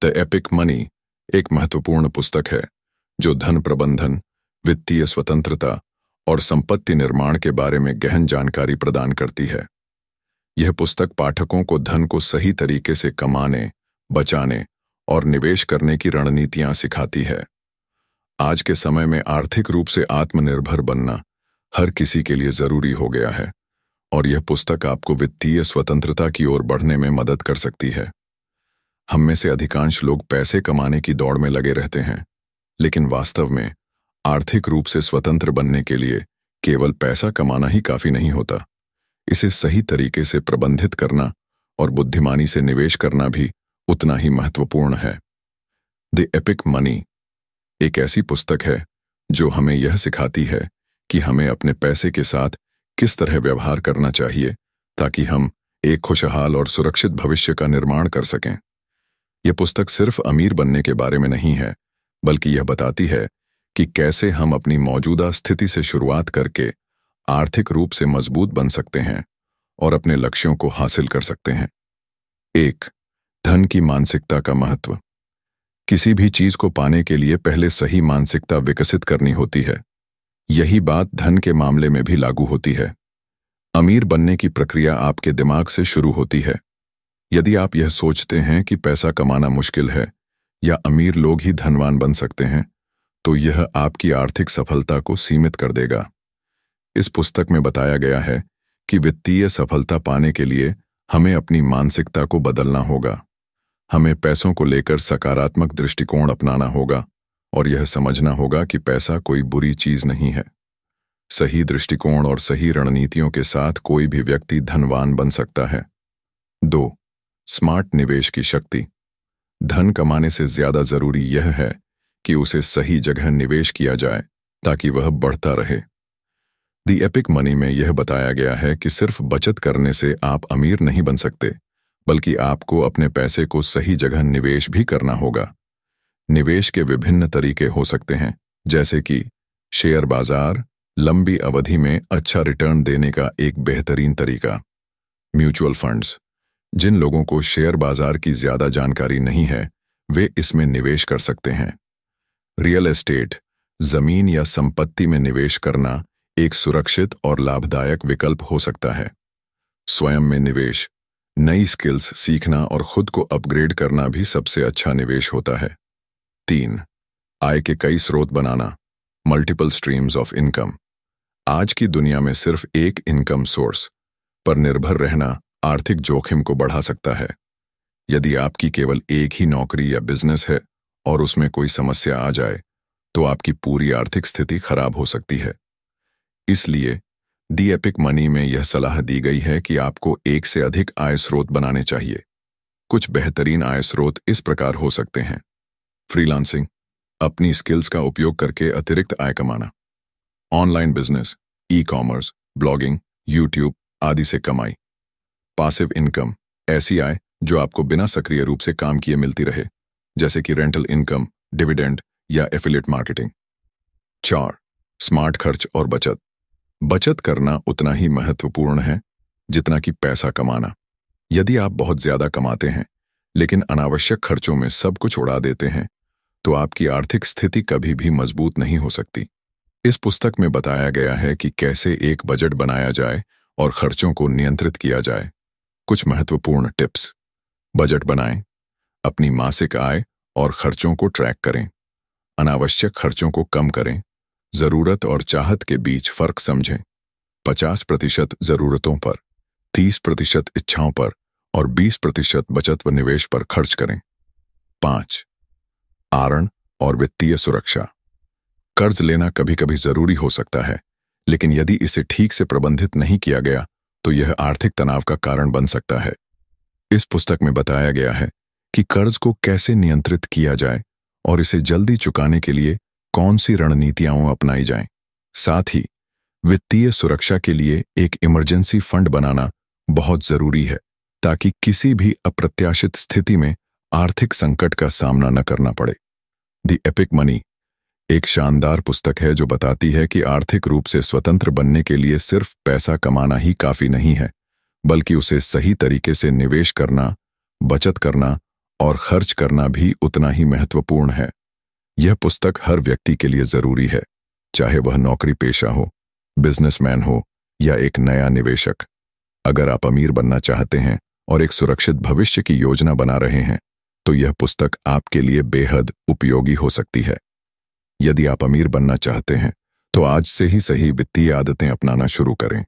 The epic money एक महत्वपूर्ण पुस्तक है जो धन प्रबंधन, वित्तीय स्वतंत्रता और संपत्ति निर्माण के बारे में गहन जानकारी प्रदान करती है। यह पुस्तक पाठकों को धन को सही तरीके से कमाने, बचाने और निवेश करने की रणनीतियां सिखाती है। आज के समय में आर्थिक रूप से आत्मनिर्भर बनना हर किसी के लिए जरूरी हो गया है और यह पुस्तक आपको वित्तीय स्वतंत्रता की ओर बढ़ने में मदद कर सकती है। हम में से अधिकांश लोग पैसे कमाने की दौड़ में लगे रहते हैं, लेकिन वास्तव में आर्थिक रूप से स्वतंत्र बनने के लिए केवल पैसा कमाना ही काफी नहीं होता। इसे सही तरीके से प्रबंधित करना और बुद्धिमानी से निवेश करना भी उतना ही महत्वपूर्ण है। द एपिक मनी एक ऐसी पुस्तक है जो हमें यह सिखाती है कि हमें अपने पैसे के साथ किस तरह व्यवहार करना चाहिए ताकि हम एक खुशहाल और सुरक्षित भविष्य का निर्माण कर सकें। यह पुस्तक सिर्फ अमीर बनने के बारे में नहीं है, बल्कि यह बताती है कि कैसे हम अपनी मौजूदा स्थिति से शुरुआत करके आर्थिक रूप से मजबूत बन सकते हैं और अपने लक्ष्यों को हासिल कर सकते हैं। 1. धन की मानसिकता का महत्व। किसी भी चीज को पाने के लिए पहले सही मानसिकता विकसित करनी होती है। यही बात धन के मामले में भी लागू होती है। अमीर बनने की प्रक्रिया आपके दिमाग से शुरू होती है। यदि आप यह सोचते हैं कि पैसा कमाना मुश्किल है या अमीर लोग ही धनवान बन सकते हैं, तो यह आपकी आर्थिक सफलता को सीमित कर देगा। इस पुस्तक में बताया गया है कि वित्तीय सफलता पाने के लिए हमें अपनी मानसिकता को बदलना होगा। हमें पैसों को लेकर सकारात्मक दृष्टिकोण अपनाना होगा और यह समझना होगा कि पैसा कोई बुरी चीज नहीं है। सही दृष्टिकोण और सही रणनीतियों के साथ कोई भी व्यक्ति धनवान बन सकता है। 2. स्मार्ट निवेश की शक्ति। धन कमाने से ज्यादा जरूरी यह है कि उसे सही जगह निवेश किया जाए ताकि वह बढ़ता रहे। द एपिक मनी में यह बताया गया है कि सिर्फ बचत करने से आप अमीर नहीं बन सकते, बल्कि आपको अपने पैसे को सही जगह निवेश भी करना होगा। निवेश के विभिन्न तरीके हो सकते हैं, जैसे कि शेयर बाजार लंबी अवधि में अच्छा रिटर्न देने का एक बेहतरीन तरीका। म्यूचुअल फंड्स, जिन लोगों को शेयर बाजार की ज्यादा जानकारी नहीं है वे इसमें निवेश कर सकते हैं। रियल एस्टेट, जमीन या संपत्ति में निवेश करना एक सुरक्षित और लाभदायक विकल्प हो सकता है। स्वयं में निवेश, नई स्किल्स सीखना और खुद को अपग्रेड करना भी सबसे अच्छा निवेश होता है। 3. आय के कई स्रोत बनाना, मल्टीपल स्ट्रीम्स ऑफ इनकम। आज की दुनिया में सिर्फ एक इनकम सोर्स पर निर्भर रहना आर्थिक जोखिम को बढ़ा सकता है। यदि आपकी केवल एक ही नौकरी या बिजनेस है और उसमें कोई समस्या आ जाए, तो आपकी पूरी आर्थिक स्थिति खराब हो सकती है। इसलिए द एपिक मनी में यह सलाह दी गई है कि आपको एक से अधिक आय स्रोत बनाने चाहिए। कुछ बेहतरीन आय स्रोत इस प्रकार हो सकते हैं। फ्रीलांसिंग, अपनी स्किल्स का उपयोग करके अतिरिक्त आय कमाना। Online business, e-commerce, blogging, YouTube आदि से कमाई। पासिव इनकम, ऐसी आय जो आपको बिना सक्रिय रूप से काम किए मिलती रहे, जैसे कि रेंटल इनकम, डिविडेंड या एफिलिएट मार्केटिंग। 4. स्मार्ट खर्च और बचत। बचत करना उतना ही महत्वपूर्ण है जितना कि पैसा कमाना। यदि आप बहुत ज्यादा कमाते हैं लेकिन अनावश्यक खर्चों में सब कुछ उड़ा देते हैं, तो आपकी आर्थिक स्थिति कभी भी मजबूत नहीं हो सकती। इस पुस्तक में बताया गया है कि कैसे एक बजट बनाया जाए और खर्चों को नियंत्रित किया जाए। कुछ महत्वपूर्ण टिप्स। बजट बनाएं, अपनी मासिक आय और खर्चों को ट्रैक करें, अनावश्यक खर्चों को कम करें, जरूरत और चाहत के बीच फर्क समझें, 50% जरूरतों पर, 30% इच्छाओं पर और 20% बचत व निवेश पर खर्च करें। 5. आरण और वित्तीय सुरक्षा। कर्ज लेना कभी कभी जरूरी हो सकता है, लेकिन यदि इसे ठीक से प्रबंधित नहीं किया गया तो यह आर्थिक तनाव का कारण बन सकता है। इस पुस्तक में बताया गया है कि कर्ज को कैसे नियंत्रित किया जाए और इसे जल्दी चुकाने के लिए कौन सी रणनीतियां अपनाई जाएं। साथ ही वित्तीय सुरक्षा के लिए एक इमरजेंसी फंड बनाना बहुत जरूरी है ताकि किसी भी अप्रत्याशित स्थिति में आर्थिक संकट का सामना न करना पड़े। द एपिक मनी एक शानदार पुस्तक है जो बताती है कि आर्थिक रूप से स्वतंत्र बनने के लिए सिर्फ पैसा कमाना ही काफी नहीं है, बल्कि उसे सही तरीके से निवेश करना, बचत करना और खर्च करना भी उतना ही महत्वपूर्ण है। यह पुस्तक हर व्यक्ति के लिए जरूरी है, चाहे वह नौकरी पेशा हो, बिजनेसमैन हो या एक नया निवेशक। अगर आप अमीर बनना चाहते हैं और एक सुरक्षित भविष्य की योजना बना रहे हैं, तो यह पुस्तक आपके लिए बेहद उपयोगी हो सकती है। यदि आप अमीर बनना चाहते हैं, तो आज से ही सही वित्तीय आदतें अपनाना शुरू करें।